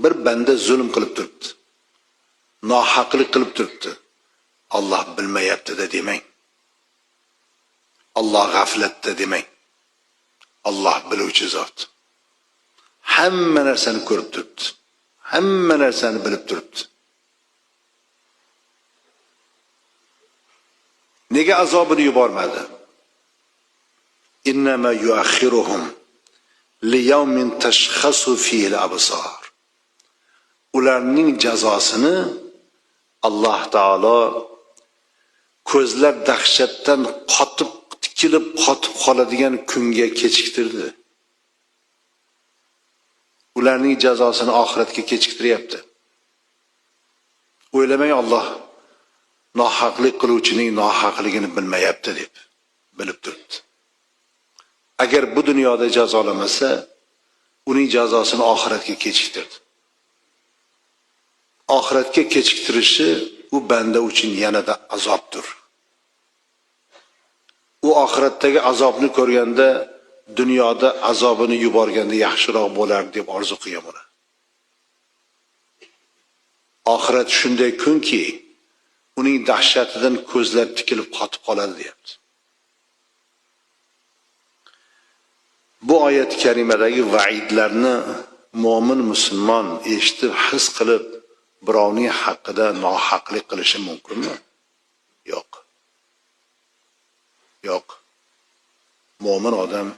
Bir banda zulm qilib turibdi, nohaqlik qilib turibdi. Alloh bilmayapti-da demang. Alloh g'aflatda demang. Alloh biluvchi zot. Hamma narsani ko'rib turibdi. Hamma narsani bilib turibdi. Nega azobini yubormadi? Innama yuakhiruhum liyawmin tashkhasu fihi al-absar. Ularning jazosini Alloh taolo ko'zlar dahshatdan qotib qoladigan kunga kechiktirdi. Ularning jazosini oxiratga kechiktiryapti. O'ylamang Alloh nohaqlik qiluvchining nohaqligini bilmayapti deb bilib turibdi. Agar bu dunyoda jazolamasa, uning jazosini oxiratga kechiktirdi. Oxiratga kechiktirishi u banda uchun yanada azobdir. U oxiratdagi azobni ko'rganda dunyoda azobini yuborganda yaxshiroq bo'lar deb orzu qilgan. Oxirat shunday kunki, uning dahshatidan ko'zlar tikilib qotib qoladi deyapti. Bu oyat karimadagi va'idlarni mo'min musulmon eshitib his qilib birovning haqqida nohaqlik qilishi mumkinmi? Yo'q. Yo'q. Mo'min odam